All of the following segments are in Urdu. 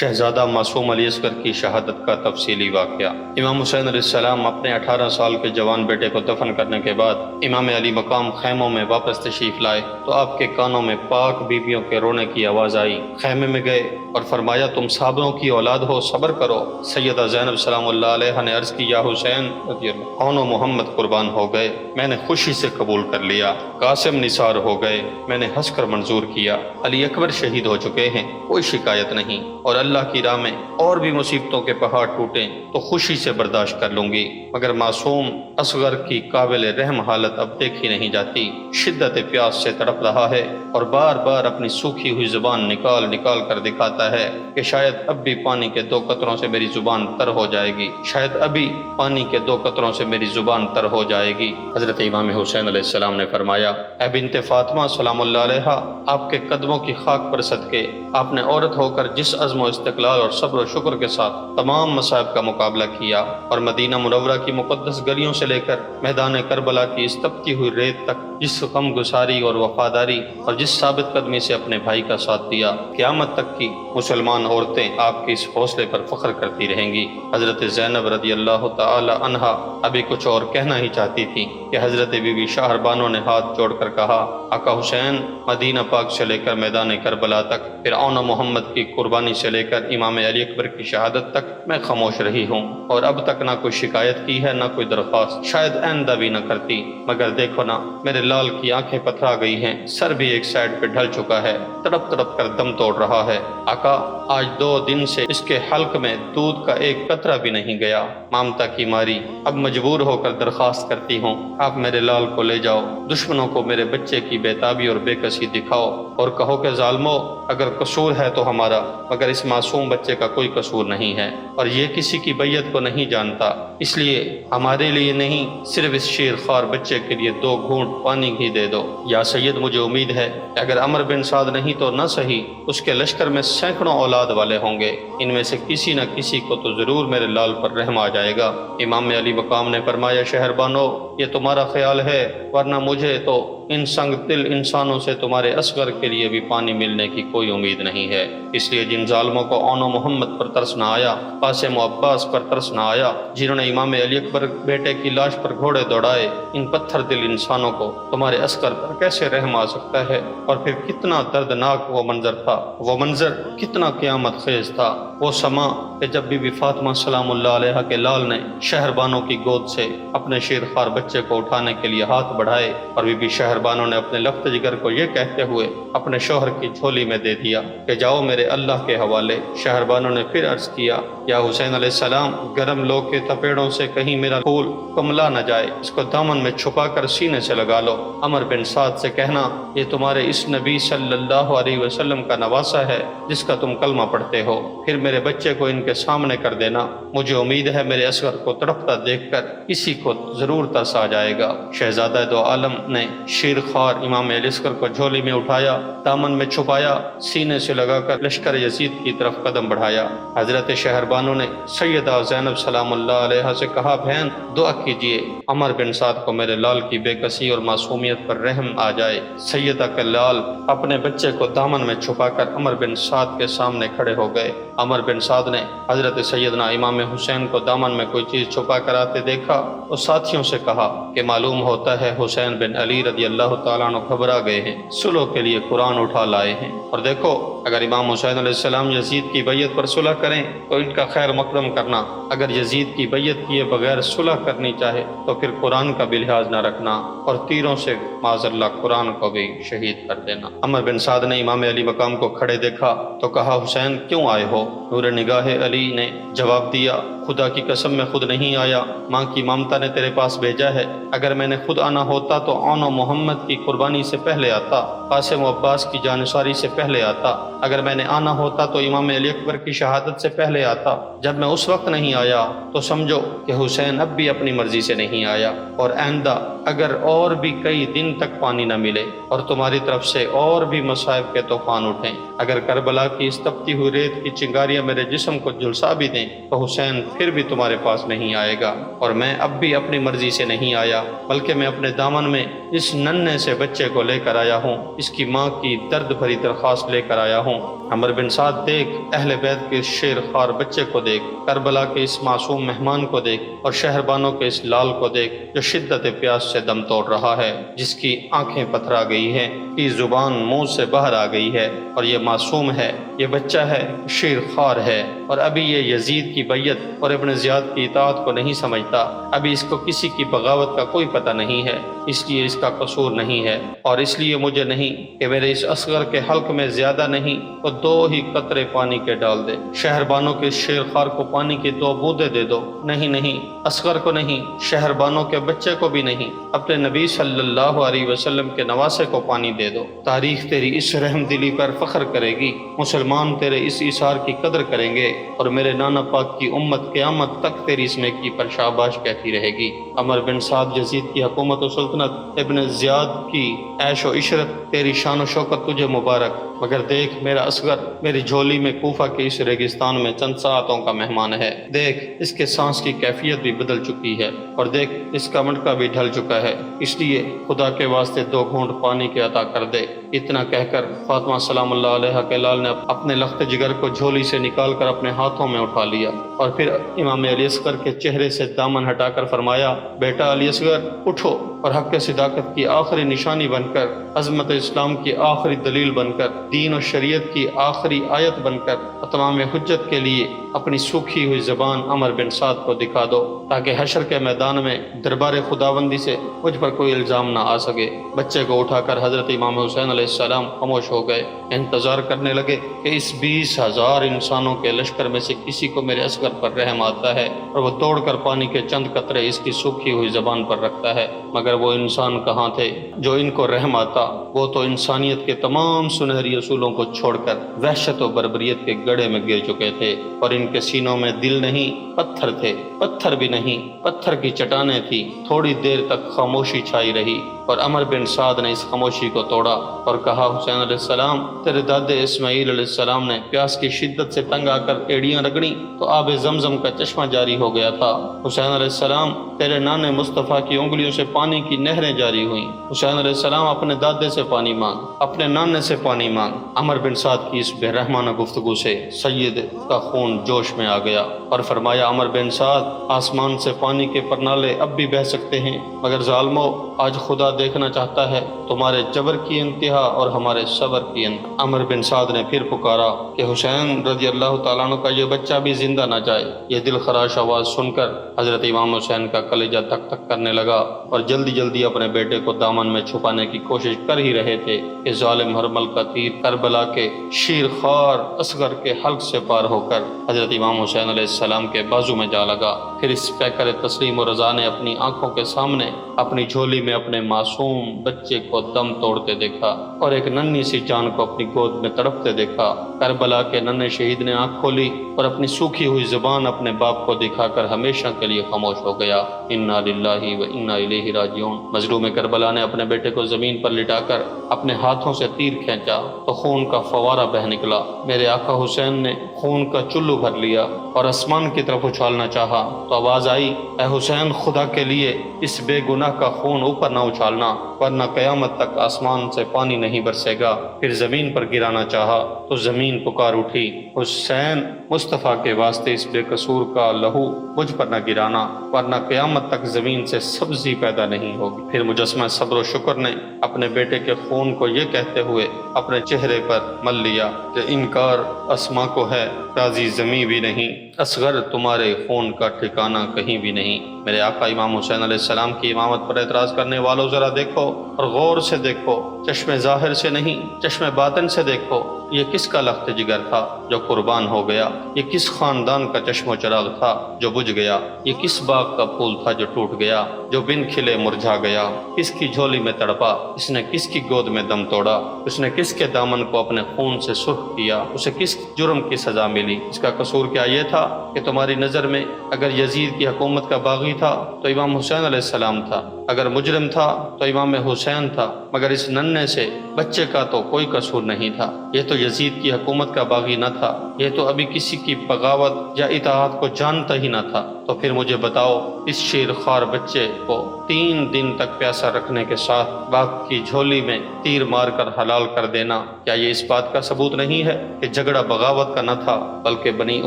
شہزادہ معصوم علی اصغر کی شہادت کا تفصیلی واقعہ۔ امام حسین علیہ السلام اپنے 18 سال کے جوان بیٹے کو دفن کرنے کے بعد امام علی مقام خیموں میں واپس تشریف لائے تو آپ کے کانوں میں پاک بیویوں کے رونے کی آواز آئی۔ خیمے میں گئے اور فرمایا تم صابروں کی اولاد ہو، صبر کرو۔ سیدہ زینب سلام اللہ علیہ نے عرض کی یا حسین رضی اللہ کون و محمد قربان ہو گئے، میں نے خوشی سے قبول کر لیا۔ قاسم نثار ہو گئے، میں نے ہنس کر منظور کیا۔ علی اکبر شہید ہو چکے ہیں، کوئی شکایت نہیں، اور اللہ کی راہ میں اور بھی مصیبتوں کے پہاڑ ٹوٹیں تو خوشی سے برداشت کر لوں گی، مگر معصوم اصغر کی قابل رحم حالت اب دیکھی نہیں جاتی۔ شدت پیاس سے تڑپ رہا ہے اور بار بار اپنی سوکھی ہوئی زبان نکال نکال کر دکھاتا ہے کہ شاید اب بھی پانی کے 2 قطروں سے میری زبان تر ہو جائے گی، شاید ابھی پانی کے 2 قطروں سے میری زبان تر ہو جائے گی۔ حضرت امام حسین علیہ السلام نے فرمایا اے بنت فاطمہ سلام اللہ علیہ، آپ کے قدموں کی خاک پر صدقے آپ نے عورت ہو کر جس عزم و استقلال اور صبر و شکر کے ساتھ تمام مصائب کا مقابلہ کیا اور مدینہ منورہ کی مقدس گلیوں سے لے کر میدان کربلا کی اس تپتی ہوئی ریت تک جس غم گساری اور وفاداری اور جس ثابت قدمی سے اپنے بھائی کا ساتھ دیا، قیامت تک کی مسلمان عورتیں آپ کے اس حوصلے پر فخر کرتی رہیں گی۔ حضرت زینب رضی اللہ تعالی عنہا ابھی کچھ اور کہنا ہی چاہتی تھی کہ حضرت بی بی شاہر بانو نے ہاتھ جوڑ کر کہا آقا حسین، مدینہ پاک سے لے کر میدان کربلا تک، فرعون محمد کی قربانی سے لے کر امام علی اکبر کی شہادت تک میں خاموش رہی ہوں اور اب تک نہ کوئی شکایت کی ہے نہ کوئی درخواست، شاید آئندہ بھی نہ کرتی، مگر دیکھو نا میرے لال کی آنکھیں پتھرا گئی ہیں، سر بھی ایک سائیڈ پہ ڈھل چکا ہے، تڑپ تڑپ کر دم توڑ رہا ہے۔ آقا آج 2 دن سے اس کے حلق میں دودھ کا ایک قطرہ بھی نہیں گیا، مامتا کی ماری اب مجبور ہو کر درخواست کرتی ہوں آپ میرے لال کو لے جاؤ، دشمنوں کو میرے بچے کی بےتابی اور بے کسی دکھاؤ اور کہو کہ ظالمو اگر قصور ہے تو ہمارا، مگر اس معصوم بچے کا کوئی قصور نہیں ہے اور یہ کسی کی بیعت کو نہیں جانتا، اس لیے ہمارے لیے نہیں صرف اس شیر خوار بچے کے لیے 2 گھونٹ پانی ہی دے دو۔ یا سید مجھے امید ہے کہ اگر عمر بن سعد نہیں تو نہ صحیح اس کے لشکر میں سینکڑوں اولاد والے ہوں گے، ان میں سے کسی نہ کسی کو تو ضرور میرے لال پر رحم آ جائے گا۔ امام علی مقام نے فرمایا شہر بانو یہ تمہارا خیال ہے، ورنہ مجھے تو ان سنگ دل انسانوں سے تمہارے اصغر کے لیے بھی پانی ملنے کی کوئی امید نہیں ہے، اس لیے جن ظالموں کو اون و محمد پر ترس نہ آیا، قاسم و عباس پر ترس نہ آیا، جنہوں نے امام علی اکبر بیٹے کی لاش پر گھوڑے دوڑائے، ان پتھر دل انسانوں کو تمہارے اصغر پر کیسے رحم آ سکتا ہے؟ اور پھر کتنا دردناک وہ منظر تھا، وہ منظر کتنا قیامت خیز تھا، وہ سما کہ جب بی بی فاطمہ سلام اللہ علیہ کے لال نے شہر بانو کی گود سے اپنے شیر خوار بچے کو اٹھانے کے لیے ہاتھ بڑھائے اور بی بی شہر بانو نے اپنے لفت جگر کو یہ کہتے ہوئے اپنے شوہر کی جھولی میں دے دیا کہ جاؤ میرے اللہ کے حوالے۔ شہر بانو نے پھر عرض کیا یا حسین علیہ السلام، گرم لو کے تپیڑوں سے کہیں میرا پھول کملا نہ جائے، اس کو دامن میں چھپا کر سینے سے لگا لو۔ عمر بن سعد سے کہنا یہ تمہارے اس نبی صلی اللہ علیہ وسلم کا نواسہ ہے جس کا تم کلمہ پڑھتے ہو، پھر میرے بچے کو ان کے سامنے کر دینا، مجھے امید ہے میرے اصغر کو تڑپتا دیکھ کر کسی کو ضرور ترس آ جائے گا۔ شہزادہ دو عالم نے شیر خوار امام علی اصغر کو جھولی میں اٹھایا، دامن میں چھپایا، سینے سے لگا کر لشکر یزید کی طرف قدم بڑھایا۔ حضرت شہر بانو نے سیدہ زینب سلام اللہ علیہ سے کہا بہن دعا کیجئے عمر بن سعد کو میرے لال کی بے کسی اور معصومیت پر رحم آ جائے۔ سیدہ کے لال اپنے بچے کو دامن میں چھپا کر عمر بن سعد کے سامنے کھڑے ہو گئے۔ عمر بن سعد نے حضرت سیدنا امام حسین کو دامن میں کوئی چیز چھپا کر آتے دیکھا اور ساتھیوں سے کہا کہ معلوم ہوتا ہے حسین بن علی رضی اللہ تعالیٰ عنہ گھبرا گئے ہیں، صلح کے لیے قرآن اٹھا لائے ہیں، اور دیکھو اگر امام حسین علیہ السلام یزید کی بیعت پر صلح کریں تو ان کا خیر مقدم کرنا، اگر یزید کی بیعت کیے بغیر صلح کرنی چاہے تو پھر قرآن کا بھی لحاظ نہ رکھنا اور تیروں سے معاذ اللہ قرآن کو بھی شہید کر دینا۔ عمر بن سعد نے امام علی مقام کو کھڑے دیکھا تو کہا حسین کیوں آئے ہو؟ نور نگاہ علی نے جواب دیا خدا کی قسم میں خود نہیں آیا، ماں کی ممتا نے تیرے پاس بھیجا ہے، اگر میں نے خود آنا ہوتا تو اون و محمد کی قربانی سے پہلے آتا، قاسم و عباس کی جانثاری سے پہلے آتا، اگر میں نے آنا ہوتا تو امام علی اکبر کی شہادت سے پہلے آتا، جب میں اس وقت نہیں آیا تو سمجھو کہ حسین اب بھی اپنی مرضی سے نہیں آیا اور آئندہ اگر اور بھی کئی دن تک پانی نہ ملے اور تمہاری طرف سے اور بھی مصائب کے طوفان اٹھیں، اگر کربلا کی اس تپتی ہوئی ریت کی چنگاریاں میرے جسم کو جھلسا بھی دیں تو حسین پھر بھی تمہارے پاس نہیں آئے گا، اور میں اب بھی اپنی مرضی سے نہیں آیا، بلکہ میں اپنے دامن میں اس ننھے سے بچے کو لے کر آیا ہوں، اس کی ماں کی درد بھری درخواست لے کر آیا ہوں۔ عمر بن سعد دیکھ، اہل بیت کے اس شیر خوار بچے کو دیکھ، کربلا کے اس معصوم مہمان کو دیکھ، اور شہربانوں کے اس لال کو دیکھ جو شدت پیاس سے دم توڑ رہا ہے، جس کی آنکھیں پتھرا گئی ہیں، کی زبان منہ سے باہر آ گئی ہے، اور یہ معصوم ہے، یہ بچہ ہے، شیر خوار ہے، اور ابھی یہ یزید کی بیعت اور ابن زیاد کی اطاعت کو نہیں سمجھتا، ابھی اس کو کسی کی بغاوت کا کوئی پتہ نہیں ہے، اس لیے اس کا قصور نہیں ہے، اور اس لیے مجھے نہیں کہ میرے اس اصغر کے حلق میں زیادہ نہیں تو 2 ہی قطرے پانی کے ڈال دے، شہربانوں کے شیر خوار کو پانی کی 2 بوندیں دے دو، نہیں، اصغر کو نہیں، شہربانوں کے بچے کو بھی نہیں، اپنے نبی صلی اللہ علیہ وسلم کے نواسے کو پانی دے دو۔ تاریخ تیری اس رحم دلی پر فخر کرے گی، مسلمان تیرے اس ایثار کی قدر کریں گے، اور میرے نانا پاک کی امت قیامت تک تیری اس نیکی پر شاباش کہتی رہے گی۔ عمر بن سعد، یزید کی حکومت و سلطنت، ابن زیاد کی عیش و عشرت، تیری شان و شوکت تجھے مبارک، مگر دیکھ میرا اصغر میری جھولی میں کوفہ کے اس ریگستان میں چند ساعتوں کا مہمان ہے، دیکھ اس کے سانس کی کیفیت بھی بدل چکی ہے، اور دیکھ اس کا مٹکا بھی ڈھل چکا ہے، اس لیے خدا کے واسطے 2 گھونٹ پانی کے عطا کر دے۔ اتنا کہہ کر فاطمہ سلام اللہ علیہ کے لال نے اپنے لخت جگر کو جھولی سے نکال کر اپنے ہاتھوں میں اٹھا لیا، اور پھر امام علی اصغر کے چہرے سے دامن ہٹا کر فرمایا، بیٹا علی اصغر اٹھو، اور حق صداقت کی آخری نشانی بن کر، عظمت اسلام کی آخری دلیل بن کر، دین و شریعت کی آخری آیت بن کر، تمام حجت کے لیے اپنی سوکھی ہوئی زبان عمر بن سعد کو دکھا دو، تاکہ حشر کے میدان میں دربار خداوندی سے مجھ پر کوئی الزام نہ آ سکے۔ بچے کو اٹھا کر حضرت امام حسین علیہ السلام خاموش ہو گئے، انتظار کرنے لگے کہ اس 20,000 انسانوں کے لشکر میں سے کسی کو میرے اصغر پر رحم آتا ہے اور وہ توڑ کر پانی کے چند قطرے اس کی سوکھی ہوئی زبان پر رکھتا ہے، مگر وہ انسان کہاں تھے جو ان کو رحم آتا؟ وہ تو انسانیت کے تمام سنہری اصولوں کو چھوڑ کر وحشت و بربریت کے گڑھے میں گر چکے تھے، اور ان کے سینوں میں دل نہیں پتھر تھے، پتھر بھی نہیں، پتھر کی چٹانیں تھی۔ تھوڑی دیر تک خاموشی چھائی رہی، اور عمر بن سعد نے اس خاموشی کو توڑا اور کہا، حسین علیہ السلام، تیرے دادے اسماعیل علیہ السلام نے پیاس کی شدت سے تنگ آ کر ایڑیاں رگڑیں تو آب زمزم کا چشمہ جاری ہو گیا تھا۔ حسین علیہ السلام، تیرے نانے مصطفیٰ کی انگلیوں سے پانی کی نہریں جاری ہوئیں۔ حسین علیہ السلام، اپنے دادے سے پانی مانگ، اپنے نانے سے پانی مانگ۔ عمر بن سعد کی اس بے رحمانہ گفتگو سے سید کا خون جوش میں آ گیا اور فرمایا، عمر بن سعد، آسمان سے پانی کے پرنالے اب بھی بہہ سکتے ہیں، مگر ظالمو، آج خدا دیکھنا چاہتا ہے تمہارے جبر کی انتہا اور ہمارے صبر کی انتہا۔ عمر بن سعد نے پھر پکارا کہ حسین رضی اللہ تعالیٰ عنہ کا یہ بچہ بھی زندہ نہ جائے۔ یہ دل خراش آواز سن کر حضرت امام حسین کا کلیجہ تک تک کرنے لگا، اور جلدی جلدی اپنے بیٹے کو دامن میں چھپانے کی کوشش کر ہی رہے تھے کہ ظالم ہرمل کا تیر کربلا کے شیر خوار اصغر کے حلق سے پار ہو کر حضرت امام حسین علیہ السلام کے بازو میں جا لگا۔ پھر اس پیکر تسلیم و رضا نے اپنی آنکھوں کے سامنے اپنی جھولی میں اپنے معصوم بچے کو دم توڑتے دیکھا اور ایک ننھی سی جان کو اپنی گود میں تڑپتے دیکھا۔ کربلا کے ننھے شہید نے آنکھ کھولی اور اپنی سوکھی ہوئی زبان اپنے باپ کو دکھا کر ہمیشہ کے لیے خاموش ہو گیا۔ انا للہ و انا الیہ راجعون۔ مظلوم کربلا نے اپنے بیٹے کو زمین پر لٹا کر اپنے ہاتھوں سے تیر کھینچا تو خون کا فوارہ بہہ نکلا۔ میرے آقا حسین نے خون کا چلو بھر لیا اور آسمان کی طرف اچھالنا چاہا تو آواز آئی، اے حسین، خدا کے لیے اس بے گناہ کا خون اوپر نہ اچھالنا، ورنہ قیامت تک آسمان سے پانی نہیں برسے گا۔ پھر زمین پر گرانا چاہا تو زمین پکار اٹھی، حسین، مصطفیٰ کے واسطے اس بے قصور کا لہو مجھ پر نہ گرانا، ورنہ قیامت تک زمین سے سبزی پیدا نہیں ہوگی۔ پھر مجسمہ صبر و شکر نے اپنے بیٹے کے خون کو یہ کہتے ہوئے اپنے چہرے پر مل لیا کہ انکار اسما کو ہے، راضی زمیں بھی نہیں، اصغر تمہارے خون کا ٹھکانہ کہیں بھی نہیں۔ میرے آقا امام حسین علیہ السلام کی امامت پر اعتراض کرنے والوں ذرا دیکھو اور غور سے دیکھو، چشم ظاہر سے نہیں، چشم باطن سے دیکھو۔ یہ کس کا لخت جگر تھا جو قربان ہو گیا؟ یہ کس خاندان کا چشم و چراغ تھا جو بجھ گیا؟ یہ کس باغ کا پھول تھا جو ٹوٹ گیا، جو بن کھلے مرجھا گیا؟ کس کی جھولی میں تڑپا؟ اس نے کس کی گود میں دم توڑا؟ اس نے کس کے دامن کو اپنے خون سے سرخ کیا؟ اسے کس جرم کی سزا ملی؟ اس کا قصور کیا یہ تھا کہ تمہاری نظر میں اگر یزید کی حکومت کا باغی تھا تو امام حسین علیہ السلام تھا، اگر مجرم تھا تو امام حسین تھا، مگر اس ننھے سے بچے کا تو کوئی قصور نہیں تھا۔ یہ تو یزید کی حکومت کا باغی نہ تھا، یہ تو ابھی کسی کی بغاوت یا اطاعت کو جانتا ہی نہ تھا۔ تو پھر مجھے بتاؤ، اس شیر خوار بچے کو 3 دن تک پیاسا رکھنے کے ساتھ باغ کی جھولی میں تیر مار کر حلال کر دینا، کیا یہ اس بات کا ثبوت نہیں ہے کہ جھگڑا بغاوت کا نہ تھا بلکہ بنی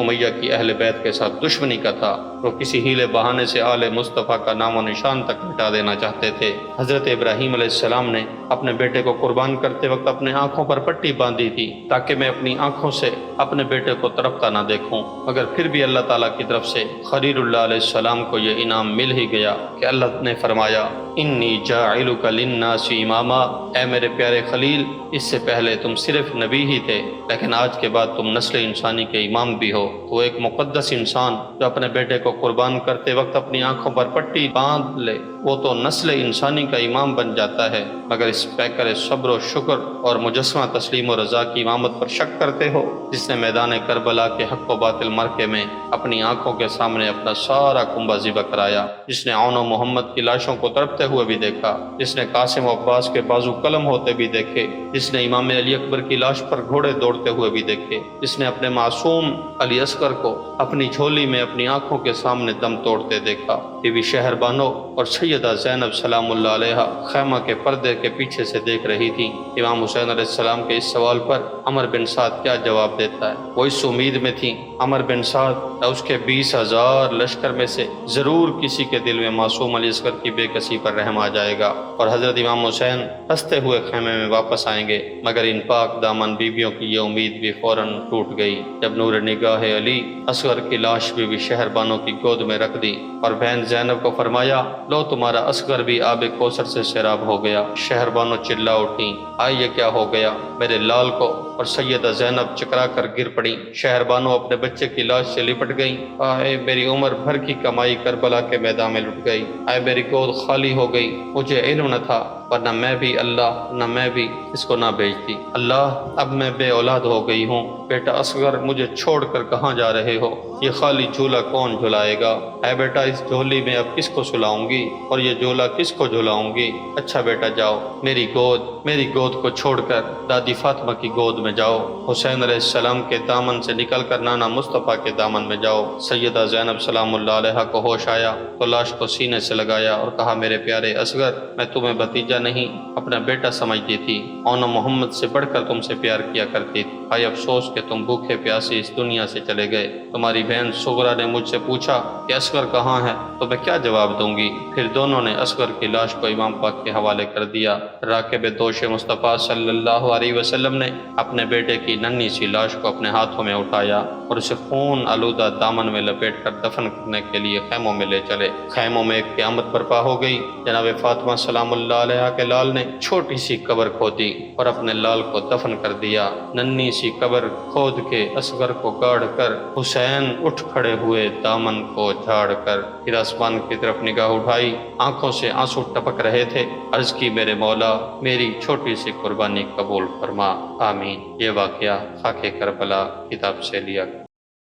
امیہ کی اہل بیت کے ساتھ دشمنی کا تھا؟ وہ کسی ہیلے بہانے سے آل مصطفیٰ کا نام و نشان تک مٹا دینا چاہتے تھے۔ حضرت ابراہیم علیہ السلام نے اپنے بیٹے کو قربان کرتے وقت اپنے آنکھوں پر پٹی باندھی تھی تاکہ میں اپنی آنکھوں سے اپنے بیٹے کو تڑپتا نہ دیکھوں، مگر پھر بھی اللہ تعالیٰ کی طرف سے خلیل اللہ علیہ السلام کو یہ انعام مل ہی گیا کہ اللہ نے فرمایا انی جاعلک للناس اماما، اے میرے پیارے خلیل، اس سے پہلے تم صرف نبی ہی تھے لیکن آج کے بعد تم نسل انسانی کے امام بھی ہو۔ تو ایک مقدس انسان جو اپنے بیٹے کو قربان کرتے وقت اپنی آنکھوں پر پٹی باندھ لے وہ تو نسل انسانی کا امام بن جاتا ہے، مگر اس پیکر صبر و شکر اور مجسمہ تسلیم و رضا کی امامت پر شک کرتے ہو، جس نے میدان کربلا کے حق و باطل مرکے میں اپنی آنکھوں کے سامنے اپنا سارا کنبہ ذبح کرایا، جس نے عون و محمد کی لاشوں کو تڑپتے ہوئے بھی دیکھا، جس نے قاسم و عباس کے بازو قلم ہوتے بھی دیکھے، جس نے امام علی اکبر کی لاش پر گھوڑے دوڑتے ہوئے بھی دیکھے، جس نے اپنے معصوم علی اصغر کو اپنی جھولی میں اپنی آنکھوں کے سامنے دم توڑتے دیکھا۔ بی بی شہر بانو اور سیدہ زینب سلام اللہ علیہا خیمہ کے پردے کے پیچھے سے دیکھ رہی تھی۔ امام حسین علیہ السلام کے اس سوال پر عمر بن سعد کیا جواب دیتا ہے؟ وہ اس امید میں تھی عمر بن سعد یا اس کے 20,000 لشکر میں سے ضرور کسی کے دل میں معصوم علی اصغر کی بے کسی پر رحم آ جائے گا اور حضرت امام حسین ہنستے ہوئے خیمے میں واپس آئیں گے، مگر ان پاک دامن بیویوں کی یہ امید بھی فوراً ٹوٹ گئی جب نور نگاہ علی اصغر کی لاش بی بی شہر بانو کی گود میں رکھ دی اور بہن زینب کو فرمایا لو تمہارا اصغر بھی آب کوثر سے سیراب ہو گیا۔ شہر بانو چلا اٹھی، آئی یہ کیا ہو گیا میرے لال کو، اور سیدہ زینب چکرا کر گر پڑی۔ شہر بانو اپنے بچے کی لاش سے لپٹ گئی، آئے میری عمر بھر کی کمائی کربلا کے میدان میں لٹ گئی، آئے میری گود خالی ہو گئی، مجھے علم نہ تھا ورنہ میں بھی اللہ نہ میں بھی اس کو نہ بھیجتی۔ اللہ اب میں بے اولاد ہو گئی ہوں، بیٹا اصغر مجھے چھوڑ کر کہاں جا رہے ہو؟ یہ خالی جھولا کون جھلائے گا؟ اے بیٹا اس جھولی میں اب کس کو سلاؤں گی اور یہ جھولا کس کو جھلاؤں گی؟ اچھا بیٹا جاؤ، میری گود کو چھوڑ کر دادی فاطمہ کی گود میں جاؤ، حسین علیہ السلام کے دامن سے نکل کر نانا مصطفیٰ کے دامن میں جاؤ۔ سیدہ زینب سلام اللہ علیہا کو ہوش آیا تو لاش کو سینے سے لگایا اور کہا میرے پیارے اصغر، میں تمہیں بھتیجا نہیں اپنا بیٹا سمجھتی تھی، عون و محمد سے بڑھ کر تم سے پیار کیا کرتی تھی، آئے افسوس کہ تم بھوکے پیاسے اس دنیا سے چلے گئے۔ تمہاری بہن صغرا نے مجھ سے پوچھا کہ اصغر کہاں ہے تو میں کیا جواب دوں گی؟ پھر دونوں نے اصغر کی لاش کو امام پاک کے حوالے کر دیا۔ راکب دوش مصطفیٰ صلی اللہ علیہ وسلم نے اپنے بیٹے کی ننھی سی لاش کو اپنے ہاتھوں میں اٹھایا اور اسے خون آلودہ دامن میں لپیٹ کر دفن کرنے کے لیے خیموں میں لے چلے۔ خیموں میں ایک قیامت برپا ہو گئی۔ جناب فاطمہ سلام اللہ علیہ کے لال نے چھوٹی سی قبر کھودی اور اپنے لال کو دفن کر دیا۔ ننھی سی قبر کھود کے اصغر کو گاڑ کر حسین اٹھ کھڑے ہوئے دامن کو جھاڑ کر پھر آسمان کی طرف نگاہ اٹھائی، آنکھوں سے آنسو ٹپک رہے تھے۔ عرض کی میرے مولا میری چھوٹی سی قربانی قبول فرما، آمین۔ یہ واقعہ خاک کربلا کتاب سے لیا گیا۔